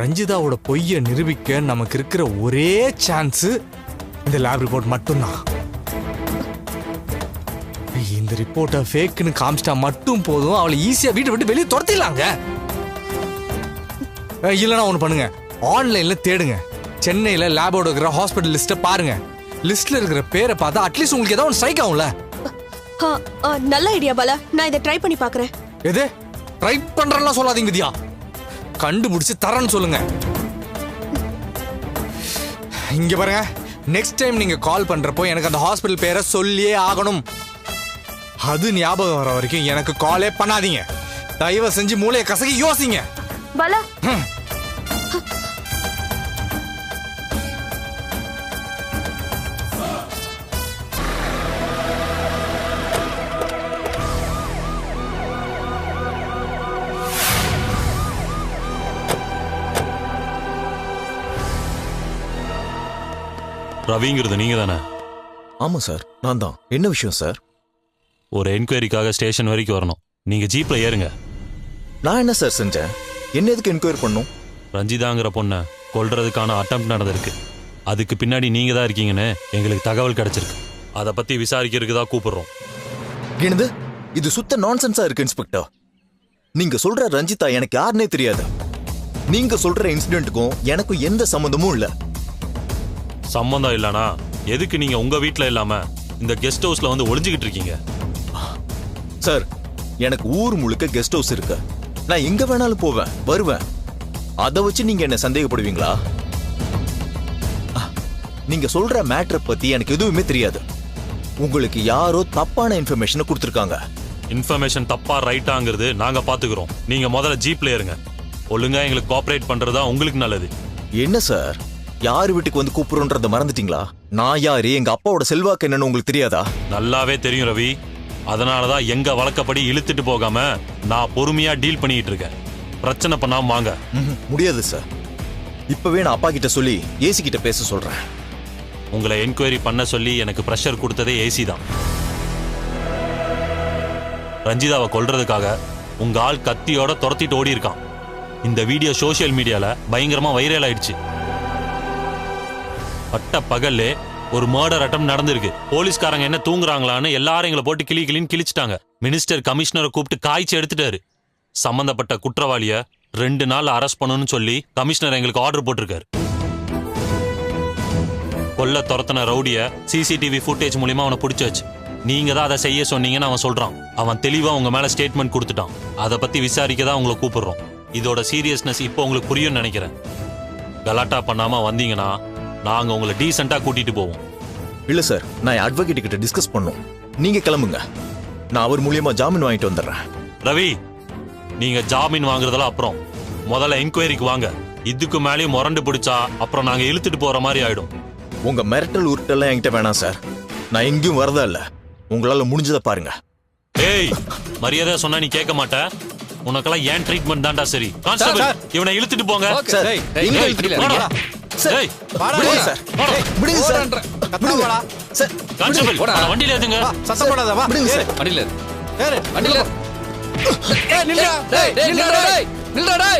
ரஞ்சிதாவோட பொய்யை நிரூபிக்க நமக்கு இருக்கிற ஒரே சான்ஸ் இந்த லேப் ரிப்போர்ட் மட்டும்தான். இந்த ரிப்போர்ட்டை ஃபேக்னு காமிச்சிட்டா மட்டும் போதும், அவளை ஈஸியா வீட்டை விட்டு வெளியே துரத்திடலாங்க. இல்லைன்னா ஒன்று பண்ணுங்க, ஆன்லைன்ல தேடுங்க. சென்னையில லேபோட இருக்கிற ஹாஸ்பிட்டல் லிஸ்ட்டை பாருங்க. லிஸ்ட்ல இருக்கிற பேரை பார்த்தா அட்லீஸ்ட் உங்களுக்கு ஏதாவது ஒன்று ஸ்ட்ரைக் ஆகும்ல. நல்ல ஐடியா பாலா, நான் இதை ட்ரை பண்ணி பார்க்கறேன். எது ட்ரை பண்றேன்னு சொல்லாதீங்க வித்யா, கண்டுபிடிச்சு தரேன்னு சொல்லுங்க. இங்க பாருங்க, நெக்ஸ்ட் டைம் நீங்க கால் பண்றப்போ எனக்கு அந்த ஹாஸ்பிட்டல் பேரை சொல்லியே ஆகணும். அது ஞாபகம் வர வரைக்கும் எனக்கு காலே பண்ணாதீங்க. தயவு செஞ்சு மூளையை கசக்கி யோசிங்க. பாலா, ரவிங்கிறது நீங்க தானே? ஆமா சார், நான் தான். என்ன விஷயம் சார்? ஒரு என்கொயரிக்காக ஸ்டேஷன் வரைக்கும் வரணும். நீங்க ஜீப்ல ஏறுங்க. நான் என்ன சார் செஞ்சேன்? என்ன எதுக்கு என்கொயரி பண்ணும்? ரஞ்சிதாங்கிற பொண்ணை கொல்றதுக்கான அட்டெம்ப்ட் நடந்திருக்கு. அதுக்கு பின்னாடி நீங்க தான் இருக்கீங்கன்னு எங்களுக்கு தகவல் கிடைச்சிருக்கு. அதை பத்தி விசாரிக்கிறதுக்கு தான் கூப்பிடுறோம். என்னது இது? சுத்த நான்சென்ஸா இருக்கு இன்ஸ்பெக்டர். நீங்க சொல்ற ரஞ்சிதா எனக்கு யாருன்னே தெரியாது. நீங்க சொல்ற இன்சிடென்ட்டுக்கும் எனக்கும் எந்த சம்பந்தமும் இல்ல. சம்பந்தம் இல்லனா எதுக்கு நீங்க உங்க வீட்டுல இல்லாம இந்த கெஸ்ட் ஹவுஸ்ல வந்து ஒளிஞ்சுக்கிட்டு இருக்கீங்க? சார், எனக்கு ஊர் முழுக்க கெஸ்ட் ஹவுஸ் இருக்கு. நான் எங்க வேணாலும் போவேன் வருவேன். அதை வச்சு நீங்க என்ன சந்தேகப்படுவீங்களா? நீங்க சொல்ற மேட்டரை பத்தி எனக்கு எதுவுமே தெரியாது. உங்களுக்கு யாரோ தப்பான இன்ஃபர்மேஷனை கொடுத்துருக்காங்க. இன்ஃபர்மேஷன் தப்பா ரைட்டாங்கிறது நாங்க பாத்துக்கிறோம். நீங்க முதல்ல ஜீப்ல ஏறுங்க. ஒழுங்கா எங்களுக்கு கோஆபரேட் பண்றதா உங்களுக்கு நல்லது. என்ன சார், யார் வீட்டுக்கு வந்து கூப்பிடுறோன்றத மறந்துட்டீங்களா? நான் யாரு, எங்க அப்பாவோட செல்வாக்கு என்னன்னு உங்களுக்கு தெரியாதா? நல்லாவே தெரியும் ரவி. அதனாலதான் எங்க வழக்கப்படி இழுத்துட்டு போகாம நான் பொறுமையா டீல் பண்ணிட்டு இருக்கேன். பிரச்சனை பண்ணாம வாங்க. முடியாது சார். இப்பவே நான் அப்பா கிட்ட சொல்லி ஏசி கிட்ட பேச சொல்றேன். உங்களை என்கொயரி பண்ண சொல்லி எனக்கு பிரஷர் கொடுத்ததே ஏசி தான். ரஞ்சிதாவை கொல்றதுக்காக உங்க ஆள் கத்தியோட துரத்திட்டு ஓடி இருக்கான். இந்த வீடியோ சோசியல் மீடியால பயங்கரமா வைரல் ஆயிடுச்சு. பட்ட பகல்லே ஒரு மர்டர் அட்டம் நடந்திருக்கு. போலீஸ்காரங்க என்ன தூங்குறாங்களான்னு எல்லாரும் எங்களை போட்டு கிளின்னு கிழிச்சிட்டாங்க. மினிஸ்டர் கமிஷனரை கூப்பிட்டு காய்ச்சி எடுத்துட்டாரு. சம்பந்தப்பட்ட குற்றவாளிய 2 நாள் அரெஸ்ட் பண்ணணும்னு சொல்லி கமிஷனர் எங்களுக்கு ஆர்டர் போட்டிருக்காரு. கொல்ல துரத்தின ரவுடிய சிசிடிவி ஃபுட்டேஜ் மூலியமா அவனை பிடிச்சாச்சு. நீங்க தான் அதை செய்ய சொன்னீங்கன்னு அவன் சொல்றான். அவன் தெளிவா உங்க மேல ஸ்டேட்மெண்ட் கொடுத்துட்டான். அதை பத்தி விசாரிக்க தான் உங்களை கூப்பிடுறோம். இதோட சீரியஸ்னஸ் இப்போ உங்களுக்கு புரியும்னு நினைக்கிறேன். கலாட்டா பண்ணாம வந்தீங்கன்னா நாங்க உங்களை டீசெண்டா கூட்டிட்டு போவோம். இல்ல சார், நான் அட்வொகேட் கிட்ட டிஸ்கஸ் பண்ணும். நீங்க கிளம்புங்க. நான் அவர் மூலியமா ஜாமீன் வாங்கிட்டு வந்துடுறேன். ரவி, நீங்க ஜாமீன் வாங்குறதெல்லாம் அப்புறம். முதல்ல என்கொயரிக்கு வாங்க. இதுக்கு மேலேயும் முரண்டு பிடிச்சா அப்புறம் நாங்க இழுத்துட்டு போற மாதிரி ஆயிடும். உங்க மிரட்டல் உருட்டெல்லாம் என்கிட்ட வேணாம் சார். நான் எங்கேயும் வரதா இல்ல. உங்களால முடிஞ்சதை பாருங்க. ஏய், மரியாதை சொன்னா நீ கேட்க மாட்ட. உனக்கெல்லாம் ஏன் ட்ரீட்மெண்ட் தான்டா சரி. கான்ஸ்டபிள், இவனை இழுத்துட்டு போங்க. சார், எங்க இழுத்துட்டு போறீங்க? சார், விடுங்க சார். விடுங்க சார். விடுங்க சார். கான்ஸ்டபிள், வண்டியில ஏத்துங்க. சத்தம் போடாத, வா. விடுங்க சார். வண்டியில ஏறு, வண்டியில நில்லுடா. டேய், நில்லுடா. நில்லுடா.